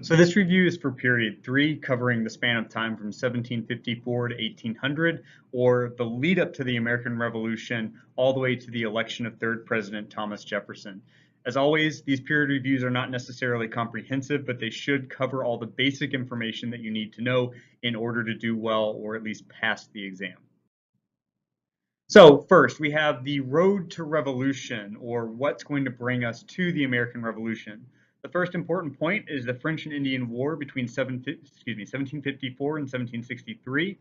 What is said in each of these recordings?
So this review is for period 3, covering the span of time from 1754 to 1800, or the lead up to the American Revolution, all the way to the election of third President Thomas Jefferson. As always, these period reviews are not necessarily comprehensive, but they should cover all the basic information that you need to know in order to do well or at least pass the exam. So first, we have the road to revolution, or what's going to bring us to the American Revolution. The first important point is the French and Indian War between 1754 and 1763.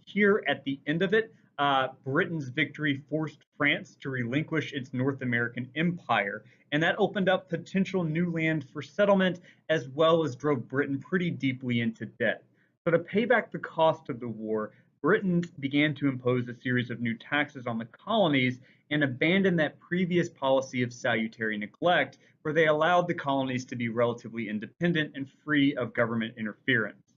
Here at the end of it, Britain's victory forced France to relinquish its North American empire, and that opened up potential new land for settlement, as well as drove Britain pretty deeply into debt. So to pay back the cost of the war, Britain began to impose a series of new taxes on the colonies and abandoned that previous policy of salutary neglect, where they allowed the colonies to be relatively independent and free of government interference.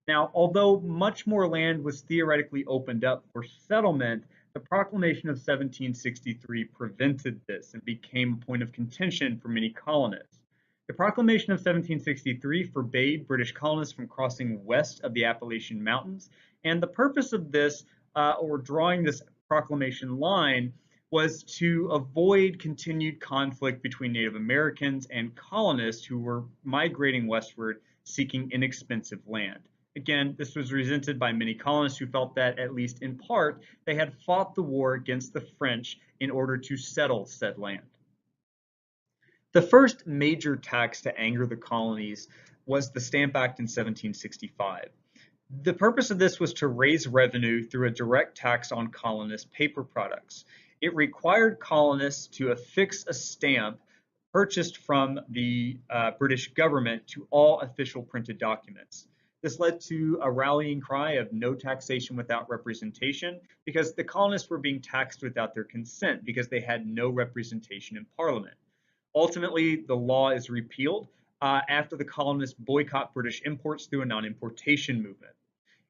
Now, although much more land was theoretically opened up for settlement, the Proclamation of 1763 prevented this and became a point of contention for many colonists. The Proclamation of 1763 forbade British colonists from crossing west of the Appalachian Mountains, and the purpose of this, or drawing this proclamation line, was to avoid continued conflict between Native Americans and colonists who were migrating westward seeking inexpensive land. Again, this was resented by many colonists who felt that, at least in part, they had fought the war against the French in order to settle said land. The first major tax to anger the colonies was the Stamp Act in 1765. The purpose of this was to raise revenue through a direct tax on colonists' paper products. It required colonists to affix a stamp purchased from the British government to all official printed documents. This led to a rallying cry of no taxation without representation, because the colonists were being taxed without their consent because they had no representation in Parliament. Ultimately, the law is repealed after the colonists boycott British imports through a non-importation movement.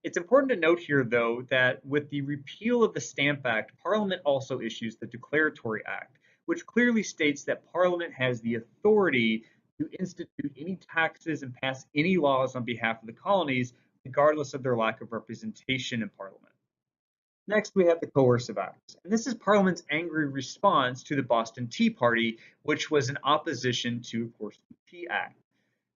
It's important to note here, though, that with the repeal of the Stamp Act, Parliament also issues the Declaratory Act, which clearly states that Parliament has the authority to institute any taxes and pass any laws on behalf of the colonies, regardless of their lack of representation in Parliament. Next, we have the Coercive Acts, and this is Parliament's angry response to the Boston Tea Party, which was in opposition to, of course, the Tea Act.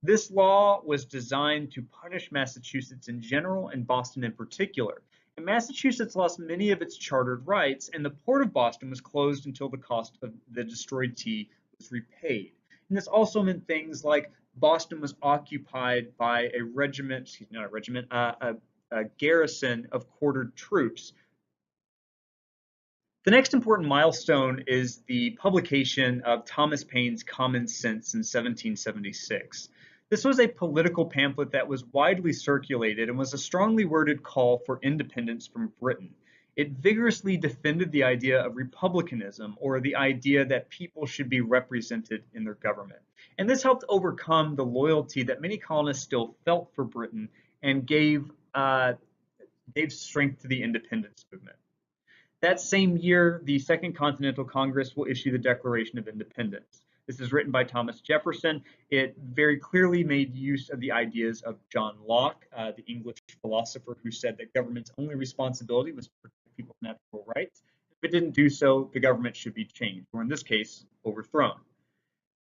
This law was designed to punish Massachusetts in general and Boston in particular. And Massachusetts lost many of its chartered rights, and the port of Boston was closed until the cost of the destroyed tea was repaid. And this also meant things like Boston was occupied by a regiment, excuse me, not a regiment, a garrison of quartered troops. The next important milestone is the publication of Thomas Paine's Common Sense in 1776. This was a political pamphlet that was widely circulated and was a strongly worded call for independence from Britain. It vigorously defended the idea of republicanism, or the idea that people should be represented in their government. And this helped overcome the loyalty that many colonists still felt for Britain and gave strength to the independence movement. That same year, the Second Continental Congress will issue the Declaration of Independence. This is written by Thomas Jefferson. It very clearly made use of the ideas of John Locke, the English philosopher who said that government's only responsibility was to protect people's natural rights. If it didn't do so, the government should be changed, or in this case, overthrown.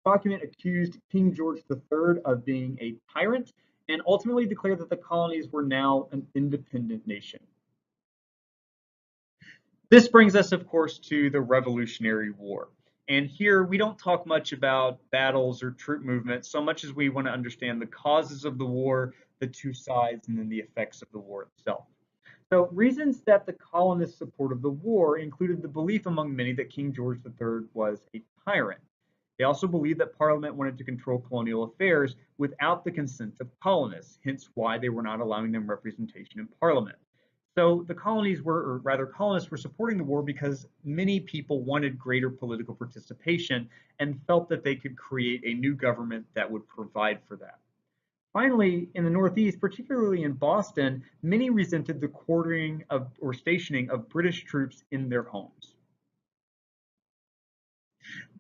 The document accused King George III of being a tyrant and ultimately declared that the colonies were now an independent nation. This brings us, of course, to the Revolutionary War. And here we don't talk much about battles or troop movements so much as we want to understand the causes of the war, the two sides, and then the effects of the war itself. So reasons that the colonists supported the war included the belief among many that King George III was a tyrant. They also believed that Parliament wanted to control colonial affairs without the consent of colonists, hence why they were not allowing them representation in Parliament. So the colonies were, or rather colonists were supporting the war because many people wanted greater political participation and felt that they could create a new government that would provide for that. Finally, in the Northeast, particularly in Boston, many resented the quartering of or stationing of British troops in their homes.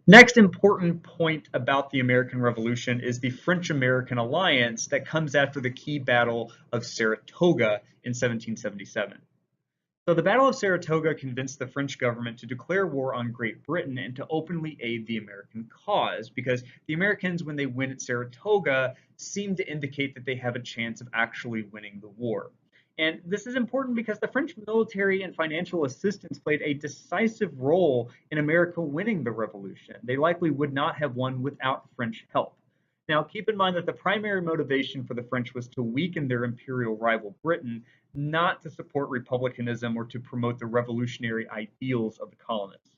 Next important point about the American Revolution is the French-American alliance that comes after the key Battle of Saratoga in 1777. So the Battle of Saratoga convinced the French government to declare war on Great Britain and to openly aid the American cause, because the Americans, when they win at Saratoga, seem to indicate that they have a chance of actually winning the war. And this is important because the French military and financial assistance played a decisive role in America winning the revolution. They likely would not have won without French help. Now, keep in mind that the primary motivation for the French was to weaken their imperial rival Britain, not to support republicanism or to promote the revolutionary ideals of the colonists.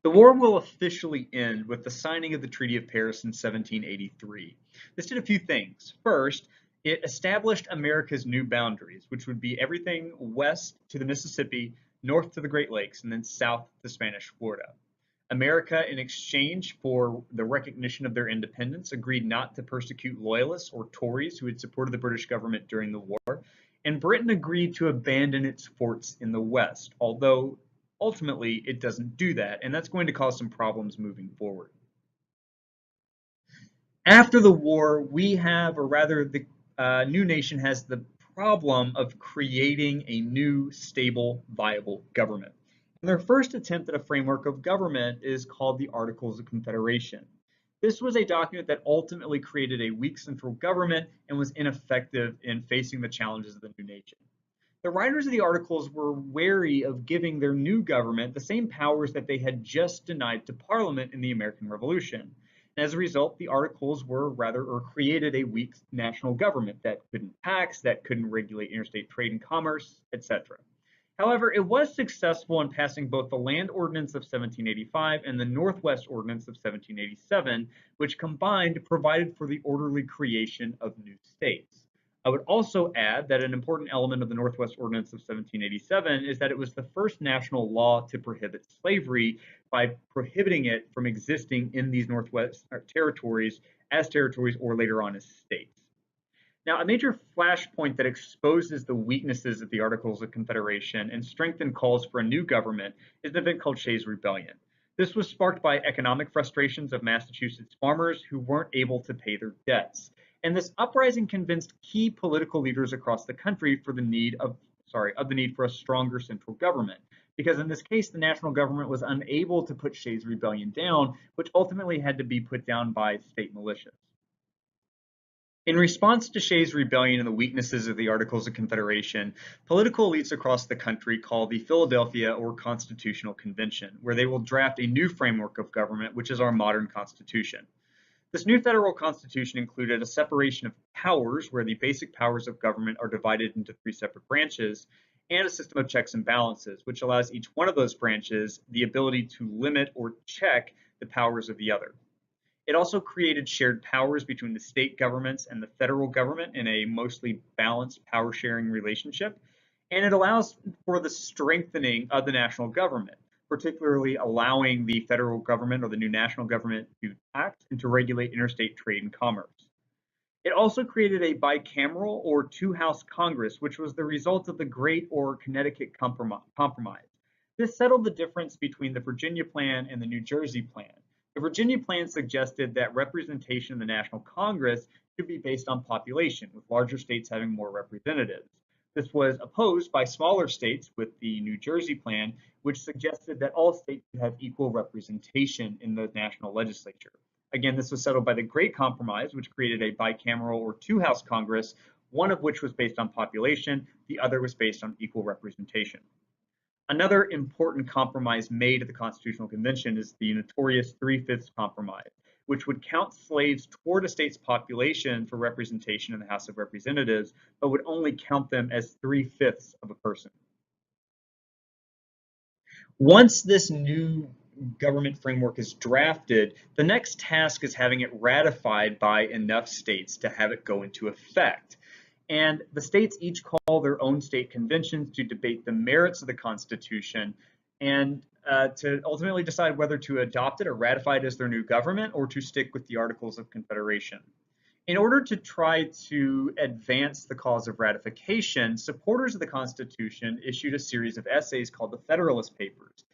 The war will officially end with the signing of the Treaty of Paris in 1783. This did a few things. First, it established America's new boundaries, which would be everything west to the Mississippi, north to the Great Lakes, and then south to Spanish Florida. America, in exchange for the recognition of their independence, agreed not to persecute loyalists or Tories who had supported the British government during the war, and Britain agreed to abandon its forts in the West, although ultimately it doesn't do that, and that's going to cause some problems moving forward. After the war, we have, or rather the new nation has the problem of creating a new, stable, viable government. And their first attempt at a framework of government is called the Articles of Confederation. This was a document that ultimately created a weak central government and was ineffective in facing the challenges of the new nation. The writers of the Articles were wary of giving their new government the same powers that they had just denied to Parliament in the American Revolution. And as a result, the Articles created a weak national government that couldn't tax, that couldn't regulate interstate trade and commerce, etc. However, it was successful in passing both the Land Ordinance of 1785 and the Northwest Ordinance of 1787, which combined provided for the orderly creation of new states. I would also add that an important element of the Northwest Ordinance of 1787 is that it was the first national law to prohibit slavery by prohibiting it from existing in these Northwest territories as territories or later on as states. Now, a major flashpoint that exposes the weaknesses of the Articles of Confederation and strengthened calls for a new government is an event called Shays' Rebellion. This was sparked by economic frustrations of Massachusetts farmers who weren't able to pay their debts. And this uprising convinced key political leaders across the country for the need for a stronger central government. Because in this case, the national government was unable to put Shays' Rebellion down, which ultimately had to be put down by state militias. In response to Shays' Rebellion and the weaknesses of the Articles of Confederation, political elites across the country call the Philadelphia or Constitutional Convention, where they will draft a new framework of government, which is our modern Constitution. This new federal constitution included a separation of powers, where the basic powers of government are divided into three separate branches, and a system of checks and balances, which allows each one of those branches the ability to limit or check the powers of the other. It also created shared powers between the state governments and the federal government in a mostly balanced power sharing relationship. And it allows for the strengthening of the national government, particularly allowing the federal government or the new national government to tax and to regulate interstate trade and commerce. It also created a bicameral or two-house Congress, which was the result of the Great or Connecticut Compromise. This settled the difference between the Virginia Plan and the New Jersey Plan. The Virginia Plan suggested that representation in the National Congress should be based on population, with larger states having more representatives. This was opposed by smaller states with the New Jersey Plan, which suggested that all states should have equal representation in the national legislature. Again, this was settled by the Great Compromise, which created a bicameral or two-house Congress, one of which was based on population, the other was based on equal representation. Another important compromise made at the Constitutional Convention is the notorious Three-Fifths Compromise, which would count slaves toward a state's population for representation in the House of Representatives, but would only count them as 3/5 of a person. Once this new government framework is drafted, the next task is having it ratified by enough states to have it go into effect. And the states each call their own state conventions to debate the merits of the Constitution and to ultimately decide whether to adopt it or ratify it as their new government or to stick with the Articles of Confederation. In order to try to advance the cause of ratification, supporters of the Constitution issued a series of essays called the Federalist Papers.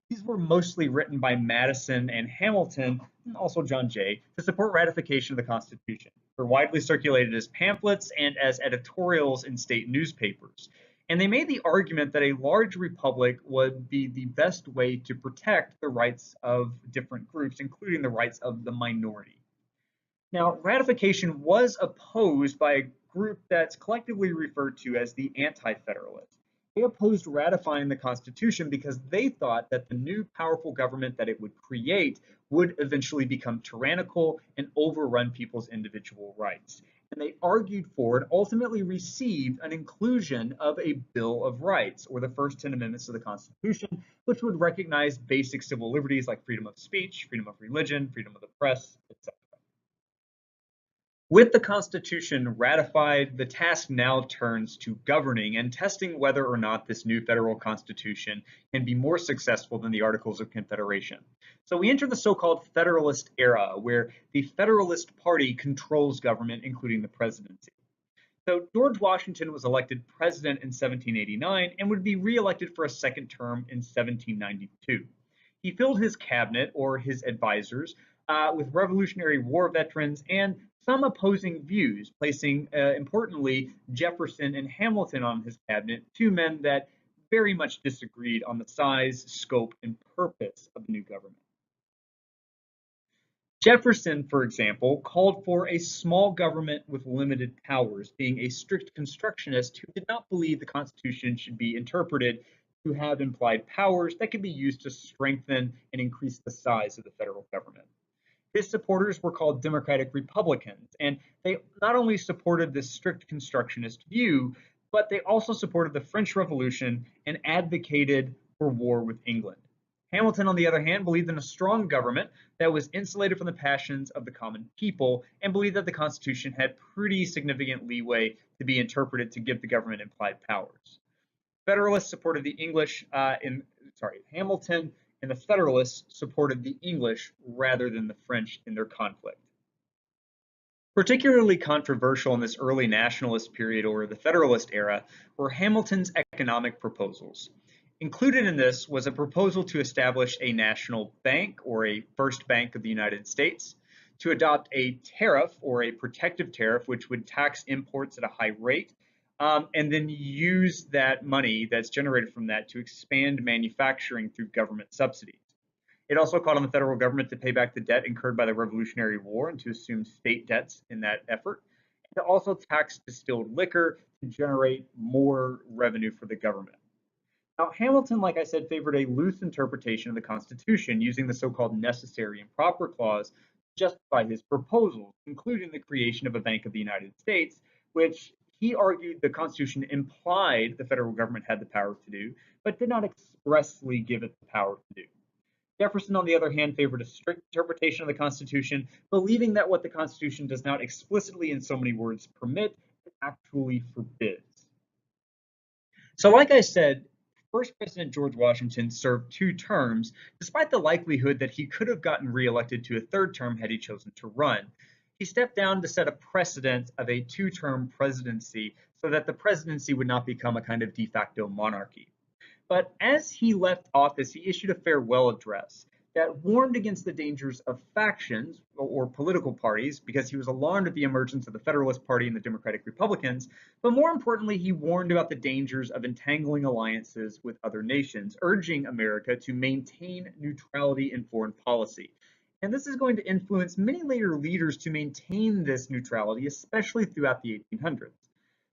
These were mostly written by Madison and Hamilton, and also John Jay, to support ratification of the Constitution. They're widely circulated as pamphlets and as editorials in state newspapers. And they made the argument that a large republic would be the best way to protect the rights of different groups, including the rights of the minority. Now, ratification was opposed by a group that's collectively referred to as the Anti-Federalists. They opposed ratifying the Constitution because they thought that the new powerful government that it would create would eventually become tyrannical and overrun people's individual rights. And they argued for and ultimately received an inclusion of a Bill of Rights, or the first 10 amendments to the Constitution, which would recognize basic civil liberties like freedom of speech, freedom of religion, freedom of the press, etc. With the Constitution ratified, the task now turns to governing and testing whether or not this new federal Constitution can be more successful than the Articles of Confederation. So we enter the so-called Federalist era, where the Federalist Party controls government, including the presidency. So George Washington was elected president in 1789 and would be re-elected for a second term in 1792. He filled his cabinet, or his advisors, with Revolutionary War veterans and some opposing views, placing, importantly, Jefferson and Hamilton on his cabinet, two men that very much disagreed on the size, scope, and purpose of the new government. Jefferson, for example, called for a small government with limited powers, being a strict constructionist who did not believe the Constitution should be interpreted to have implied powers that could be used to strengthen and increase the size of the federal government. His supporters were called Democratic Republicans, and they not only supported this strict constructionist view, but they also supported the French Revolution and advocated for war with England. Hamilton, on the other hand, believed in a strong government that was insulated from the passions of the common people and believed that the Constitution had pretty significant leeway to be interpreted to give the government implied powers. Federalists supported the English Hamilton and the Federalists supported the English rather than the French in their conflict. Particularly controversial in this early nationalist period, or the Federalist era, were Hamilton's economic proposals. Included in this was a proposal to establish a national bank, or a first bank of the United States, to adopt a tariff, or a protective tariff, which would tax imports at a high rate, and then use that money that's generated from that to expand manufacturing through government subsidies. It also called on the federal government to pay back the debt incurred by the Revolutionary War and to assume state debts in that effort, and to also tax distilled liquor to generate more revenue for the government. Now, Hamilton, like I said, favored a loose interpretation of the Constitution using the so-called necessary and proper clause to justify his proposals, including the creation of a Bank of the United States, which he argued the Constitution implied the federal government had the power to do, but did not expressly give it the power to do. Jefferson, on the other hand, favored a strict interpretation of the Constitution, believing that what the Constitution does not explicitly, in so many words, permit, it actually forbids. So like I said, first President George Washington served 2 terms, despite the likelihood that he could have gotten reelected to a 3rd term had he chosen to run. He stepped down to set a precedent of a 2-term presidency so that the presidency would not become a kind of de facto monarchy. But as he left office, he issued a farewell address that warned against the dangers of factions or political parties because he was alarmed at the emergence of the Federalist Party and the Democratic Republicans. But more importantly, he warned about the dangers of entangling alliances with other nations, urging America to maintain neutrality in foreign policy. And this is going to influence many later leaders to maintain this neutrality, especially throughout the 1800s.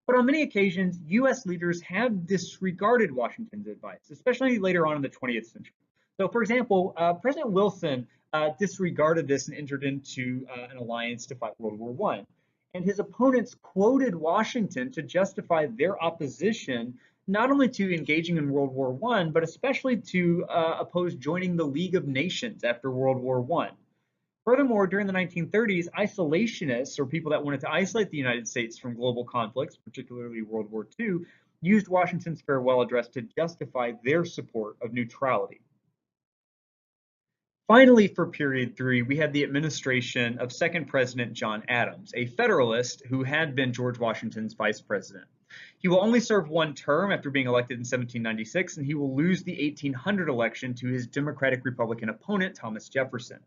But on many occasions, US leaders have disregarded Washington's advice, especially later on in the 20th century. So, for example, President Wilson disregarded this and entered into an alliance to fight World War I. And his opponents quoted Washington to justify their opposition not only to engaging in World War I, but especially to oppose joining the League of Nations after World War I. Furthermore, during the 1930s, isolationists, or people that wanted to isolate the United States from global conflicts, particularly World War II, used Washington's farewell address to justify their support of neutrality. Finally, for period 3, we had the administration of second President John Adams, a Federalist who had been George Washington's vice president. He will only serve one term after being elected in 1796, and he will lose the 1800 election to his Democratic Republican opponent, Thomas Jefferson.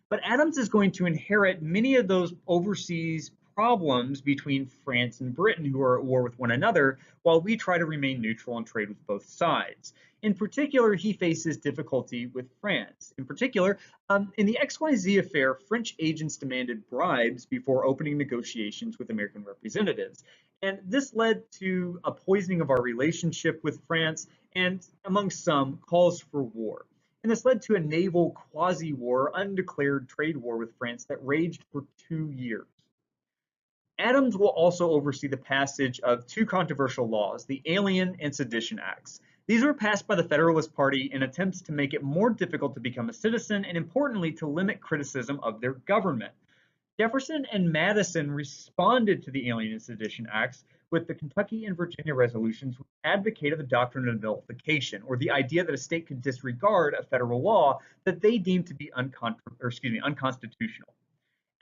But Adams is going to inherit many of those overseas problems between France and Britain, who are at war with one another, while we try to remain neutral and trade with both sides. In particular, he faces difficulty with France. In particular, in the XYZ affair, French agents demanded bribes before opening negotiations with American representatives. And this led to a poisoning of our relationship with France and, among some, calls for war. And this led to a naval quasi-war, undeclared trade war with France that raged for 2 years. Adams will also oversee the passage of two controversial laws, the Alien and Sedition Acts. These were passed by the Federalist Party in attempts to make it more difficult to become a citizen and, importantly, to limit criticism of their government. Jefferson and Madison responded to the Alien and Sedition Acts with the Kentucky and Virginia resolutions, which advocated the doctrine of nullification, or the idea that a state could disregard a federal law that they deemed to be unconstitutional.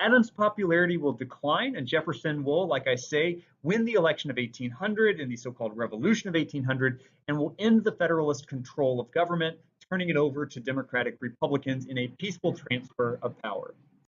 Adams' popularity will decline, and Jefferson will, like I say, win the election of 1800 in the so-called Revolution of 1800, and will end the Federalist control of government, turning it over to Democratic Republicans in a peaceful transfer of power.